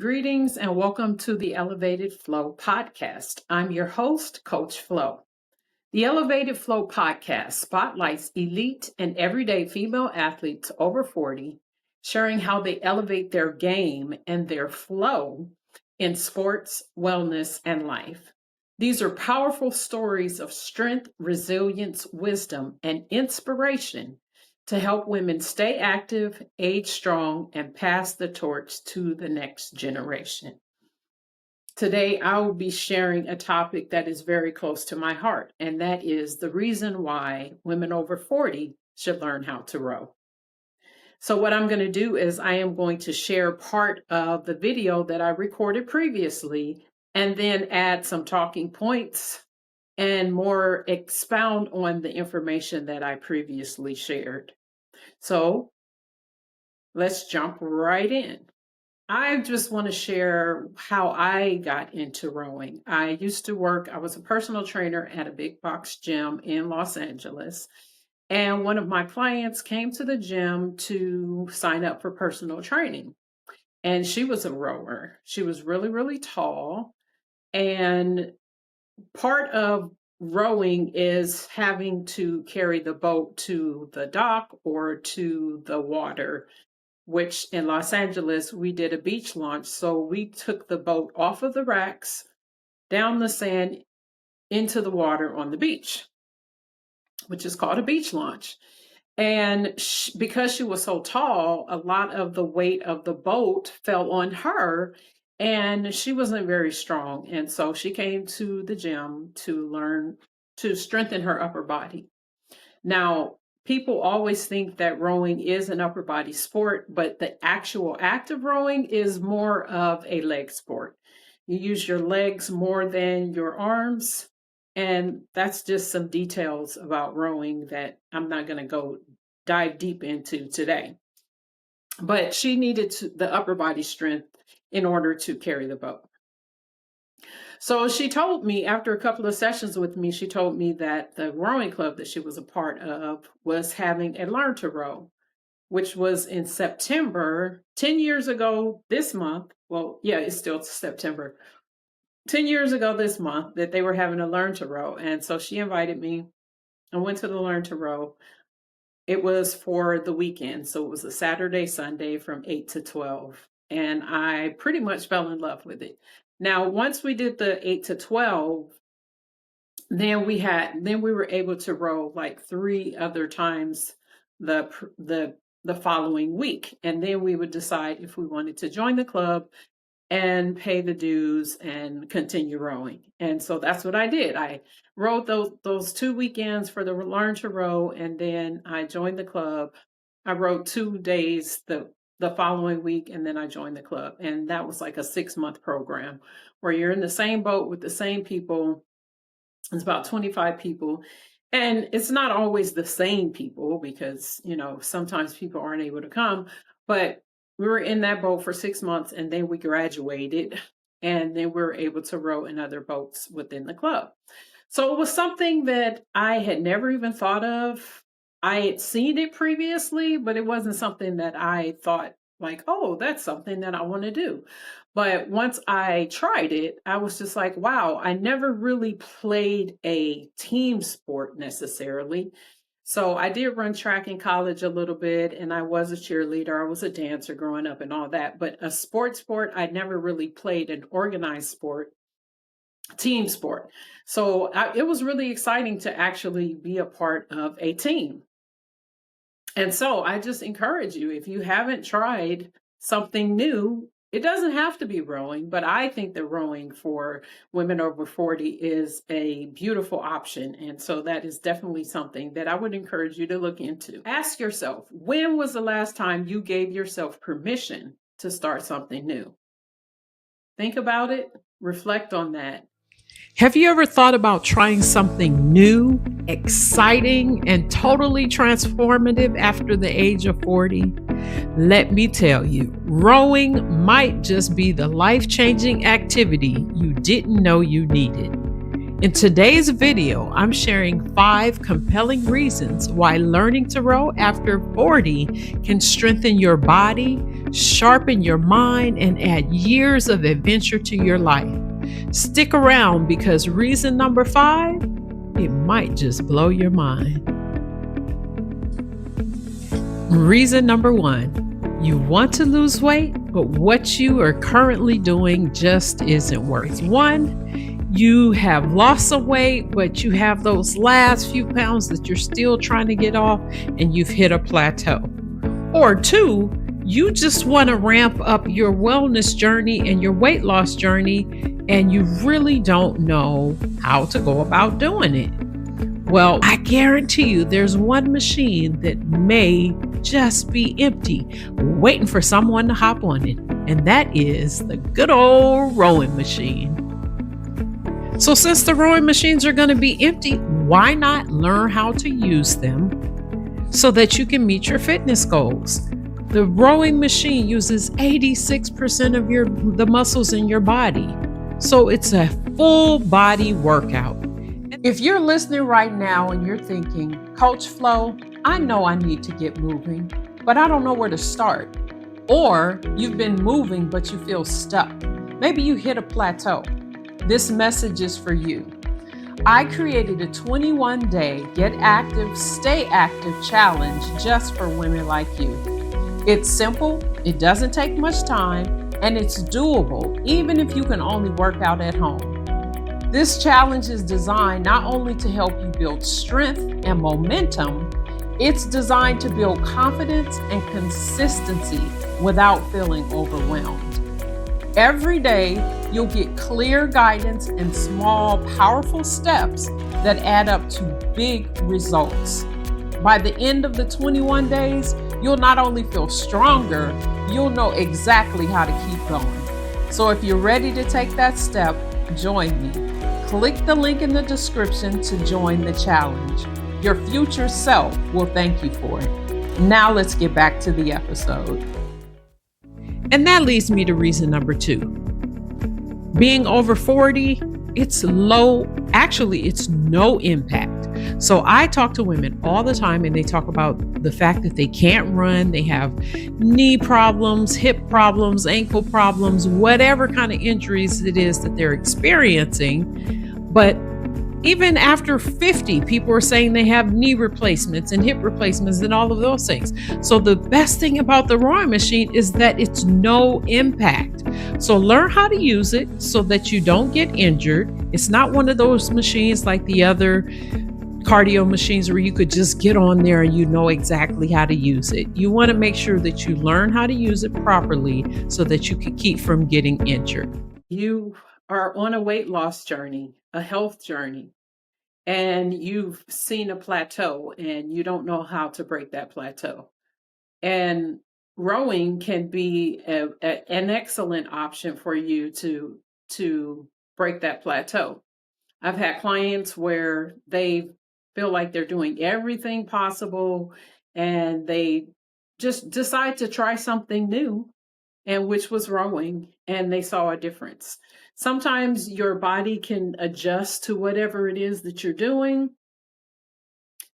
Greetings and welcome to the Elevated Flo Podcast. I'm your host, Coach Flo. The Elevated Flo Podcast spotlights elite and everyday female athletes over 40, sharing how they elevate their game and their flow in sports, wellness, and life. These are powerful stories of strength, resilience, wisdom, and inspiration to help women stay active, age strong, and pass the torch to the next generation. Today, I will be sharing a topic that is very close to my heart, and that is the reason why women over 40 should learn how to row. So what I'm going to do is I am going to share part of the video that I recorded previously and then add some talking points and more expound on the information that I previously shared. So let's jump right in. I just want to share how I got into rowing. I used to work, I was a personal trainer at a big box gym in Los Angeles. And one of my clients came to the gym to sign up for personal training. And she was a rower. She was really, really tall. And part of rowing is having to carry the boat to the dock or to the water, which in Los Angeles, we did a beach launch. So we took the boat off of the racks, down the sand, into the water on the beach, which is called a beach launch. And because she was so tall, a lot of the weight of the boat fell on her. And she wasn't very strong. And so she came to the gym to learn to strengthen her upper body. Now, people always think that rowing is an upper body sport, but the actual act of rowing is more of a leg sport. You use your legs more than your arms. And that's just some details about rowing that I'm not going to go dive deep into today. But she needed the upper body strength in order to carry the boat. So she told me, after a couple of sessions with me, she told me that the rowing club that she was a part of was having a Learn to Row, which was in September, 10 years ago this month. Well, yeah, it's still September. 10 years ago this month that they were having a Learn to Row. And so she invited me. I went to the Learn to Row. It was for the weekend. So it was a Saturday, Sunday from 8 to 12. And I pretty much fell in love with it. Now, once we did the 8 to 12, then we were able to row like 3 other times the following week. And then we would decide if we wanted to join the club and pay the dues and continue rowing. And so that's what I did. I rowed those 2 weekends for the Learn to Row, and then I joined the club. I rowed 2 days the following week, and then I joined the club. And that was like a 6-month program where you're in the same boat with the same people. It's about 25 people. And it's not always the same people because, sometimes people aren't able to come. But we were in that boat for 6 months, and then we graduated, and then we were able to row in other boats within the club. So it was something that I had never even thought of. I had seen it previously, but it wasn't something that I thought like, oh, that's something that I want to do. But once I tried it, I was just like, wow, I never really played a team sport necessarily. So I did run track in college a little bit, and I was a cheerleader. I was a dancer growing up and all that. But a sport, I never really played an organized sport, team sport. So it was really exciting to actually be a part of a team. And so I just encourage you, if you haven't tried something new, it doesn't have to be rowing, but I think that rowing for women over 40 is a beautiful option. And so that is definitely something that I would encourage you to look into. Ask yourself, when was the last time you gave yourself permission to start something new? Think about it, reflect on that. Have you ever thought about trying something new, exciting, and totally transformative after the age of 40? Let me tell you, rowing might just be the life-changing activity you didn't know you needed. In today's video, I'm sharing 5 compelling reasons why learning to row after 40 can strengthen your body, sharpen your mind, and add years of adventure to your life. Stick around because reason number 5, it might just blow your mind. Reason number 1, you want to lose weight, but what you are currently doing just isn't working. 1, you have lost some weight, but you have those last few pounds that you're still trying to get off and you've hit a plateau. Or 2, you just want to ramp up your wellness journey and your weight loss journey, and you really don't know how to go about doing it. Well, I guarantee you there's one machine that may just be empty, waiting for someone to hop on it, and that is the good old rowing machine. So since the rowing machines are going to be empty, why not learn how to use them so that you can meet your fitness goals? The rowing machine uses 86% of the muscles in your body. So it's a full body workout. If you're listening right now and you're thinking, Coach Flo, I know I need to get moving, but I don't know where to start. Or you've been moving, but you feel stuck. Maybe you hit a plateau. This message is for you. I created a 21-day Get Active, Stay Active challenge just for women like you. It's simple, it doesn't take much time, and it's doable even if you can only work out at home. This challenge is designed not only to help you build strength and momentum, it's designed to build confidence and consistency without feeling overwhelmed. Every day, you'll get clear guidance and small, powerful steps that add up to big results. By the end of the 21 days, you'll not only feel stronger, you'll know exactly how to keep going. So if you're ready to take that step, join me. Click the link in the description to join the challenge. Your future self will thank you for it. Now let's get back to the episode. And that leads me to reason number 2. Being over 40, it's no impact. So I talk to women all the time and they talk about the fact that they can't run, they have knee problems, hip problems, ankle problems, whatever kind of injuries it is that they're experiencing. But even after 50, people are saying they have knee replacements and hip replacements and all of those things. So the best thing about the rowing machine is that it's no impact. So learn how to use it so that you don't get injured. It's not one of those machines like the other cardio machines where you could just get on there and you know exactly how to use it. You want to make sure that you learn how to use it properly so that you can keep from getting injured. You are on a weight loss journey, a health journey, and you've seen a plateau and you don't know how to break that plateau. And rowing can be an excellent option for you to break that plateau. I've had clients where they feel like they're doing everything possible and they just decide to try something new, and which was rowing, and they saw a difference. Sometimes your body can adjust to whatever it is that you're doing.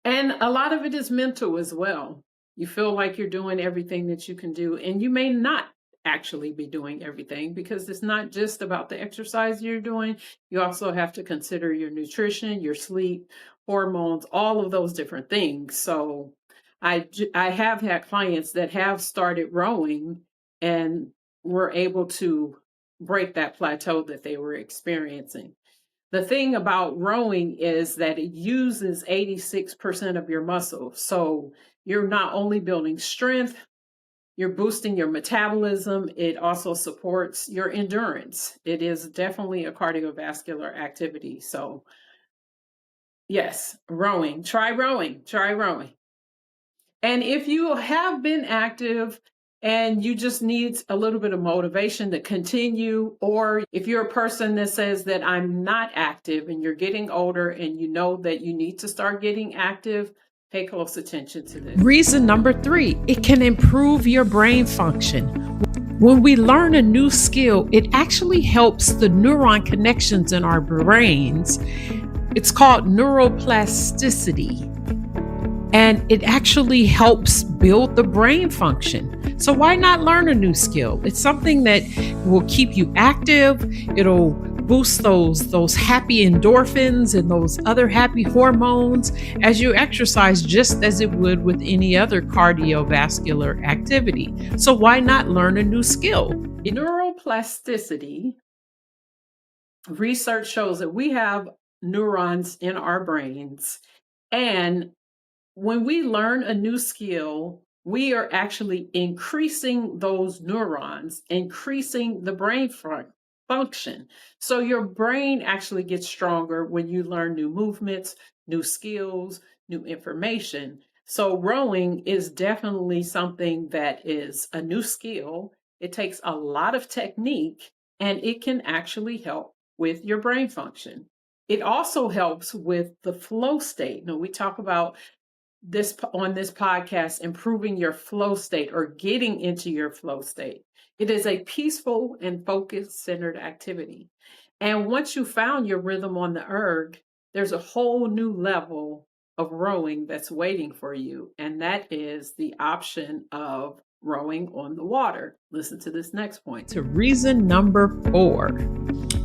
And a lot of it is mental as well. You feel like you're doing everything that you can do, and you may not actually be doing everything because it's not just about the exercise you're doing. You also have to consider your nutrition, your sleep, hormones, all of those different things. So I have had clients that have started rowing and were able to break that plateau that they were experiencing. The thing about rowing is that it uses 86% of your muscles. So you're not only building strength, you're boosting your metabolism. It also supports your endurance. It is definitely a cardiovascular activity. So yes, rowing, try rowing. And if you have been active and you just need a little bit of motivation to continue, or if you're a person that says that I'm not active and you're getting older and you know that you need to start getting active, pay close attention to this. Reason number 3, it can improve your brain function. When we learn a new skill, it actually helps the neuron connections in our brains. It's called neuroplasticity. And it actually helps build the brain function. So why not learn a new skill? It's something that will keep you active. It'll boost those happy endorphins and those other happy hormones as you exercise, just as it would with any other cardiovascular activity. So why not learn a new skill? Neuroplasticity research shows that we have neurons in our brains, and when we learn a new skill, we are actually increasing those neurons, increasing the brain function. So your brain actually gets stronger when you learn new movements, new skills, new information. So rowing is definitely something that is a new skill. It takes a lot of technique, and it can actually help with your brain function. It also helps with the flow state. Now, we talk about this on this podcast, improving your flow state or getting into your flow state. It is a peaceful and focus centered activity. And once you found your rhythm on the erg, there's a whole new level of rowing that's waiting for you. And that is the option of rowing on the water. Listen to this next point. To reason number 4,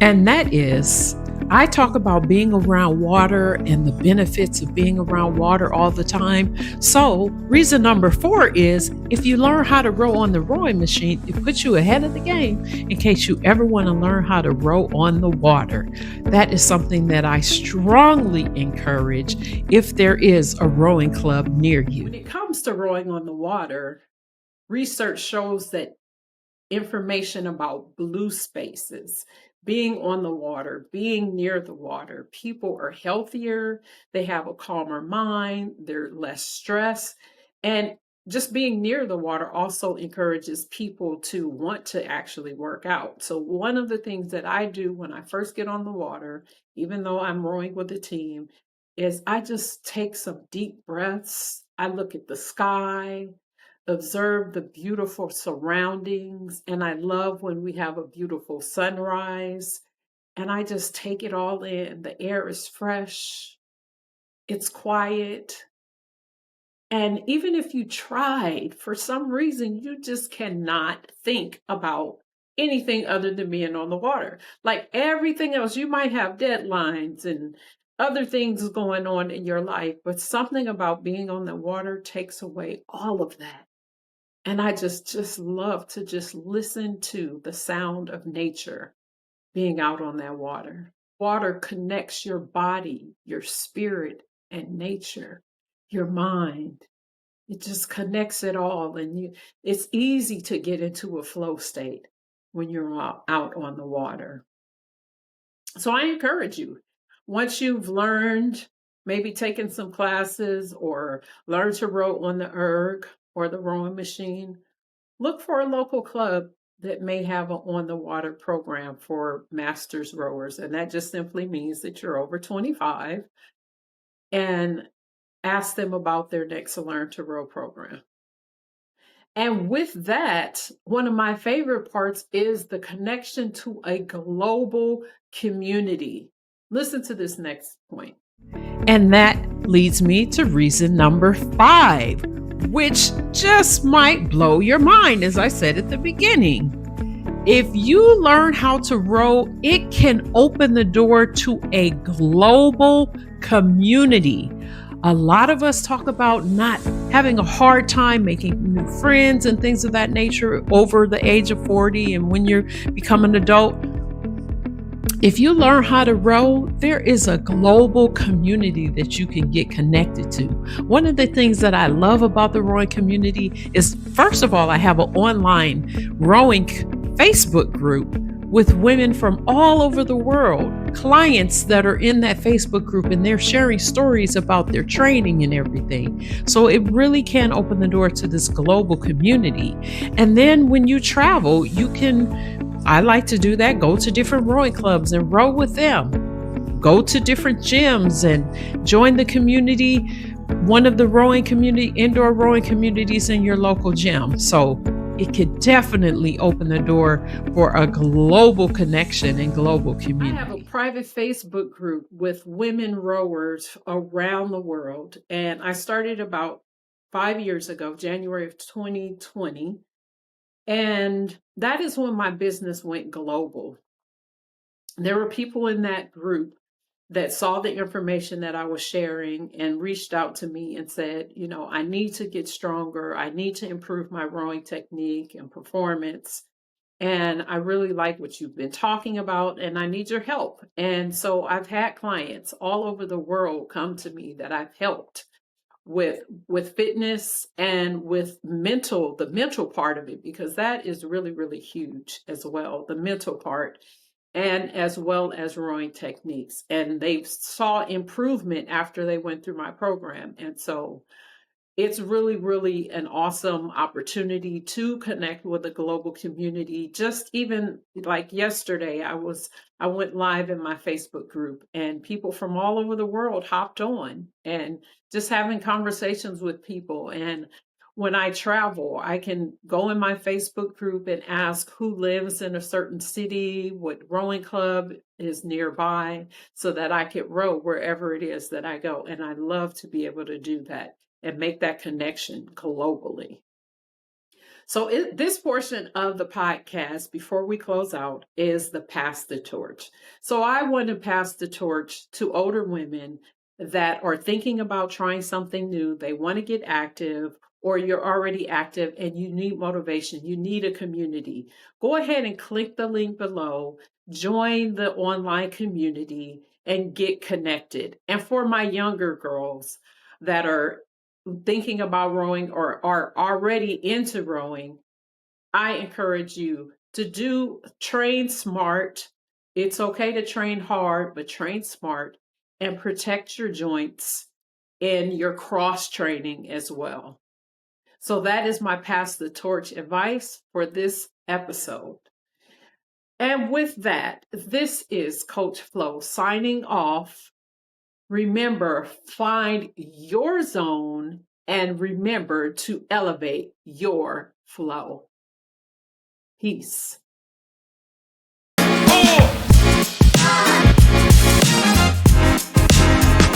and that is, I talk about being around water and the benefits of being around water all the time. So reason number 4 is, if you learn how to row on the rowing machine, it puts you ahead of the game in case you ever want to learn how to row on the water. That is something that I strongly encourage if there is a rowing club near you. When it comes to rowing on the water, research shows that information about blue spaces, being on the water, being near the water, people are healthier, they have a calmer mind, they're less stressed. And just being near the water also encourages people to want to actually work out. So one of the things that I do when I first get on the water, even though I'm rowing with a team, is I just take some deep breaths. I look at the sky, observe the beautiful surroundings, and I love when we have a beautiful sunrise, and I just take it all in. The air is fresh, it's quiet, and even if you tried, for some reason, you just cannot think about anything other than being on the water. Like everything else, you might have deadlines and other things going on in your life, but something about being on the water takes away all of that. And I just love to just listen to the sound of nature being out on that water. Water connects your body, your spirit, and nature, your mind. It just connects it all. And it's easy to get into a flow state when you're out on the water. So I encourage you, once you've learned, maybe taken some classes or learned to row on the erg or the rowing machine, look for a local club that may have an on the water program for masters rowers. And that just simply means that you're over 25, and ask them about their next Learn to Row program. And with that, one of my favorite parts is the connection to a global community. Listen to this next point. And that leads me to reason number 5, which just might blow your mind, as I said at the beginning. If you learn how to row, it can open the door to a global community. A lot of us talk about not having a hard time making new friends and things of that nature over the age of 40 and when you become an adult. If you learn how to row, there is a global community that you can get connected to. One of the things that I love about the rowing community is, first of all, I have an online rowing Facebook group with women from all over the world, clients that are in that Facebook group, and they're sharing stories about their training and everything. So it really can open the door to this global community. And then when you travel, you can, I like to do that, go to different rowing clubs and row with them. Go to different gyms and join the community, one of the rowing community, indoor rowing communities in your local gym. So it could definitely open the door for a global connection and global community. I have a private Facebook group with women rowers around the world, and I started about 5 years ago, January of 2020. And that is when my business went global. There were people in that group that saw the information that I was sharing and reached out to me and said, I need to get stronger. I need to improve my rowing technique and performance. And I really like what you've been talking about, and I need your help. And so I've had clients all over the world come to me that I've helped with fitness and with the mental part of it, because that is really, really huge as well, the mental part, and as well as rowing techniques. And they saw improvement after they went through my program. And so it's really, really an awesome opportunity to connect with the global community. Just even like yesterday, I went live in my Facebook group, and people from all over the world hopped on, and just having conversations with people. And when I travel, I can go in my Facebook group and ask who lives in a certain city, what rowing club is nearby, so that I could row wherever it is that I go. And I love to be able to do that and make that connection globally. So this portion of the podcast, before we close out, is the pass the torch. So I want to pass the torch to older women that are thinking about trying something new. They want to get active, or you're already active and you need motivation. You need a community. Go ahead and click the link below, join the online community, and get connected. And for my younger girls that are thinking about rowing or are already into rowing, I encourage you to train smart. It's okay to train hard, but train smart and protect your joints in your cross training as well. So that is my pass the torch advice for this episode. And with that, this is Coach Flo signing off. Remember, find your zone and remember to elevate your flow. Peace.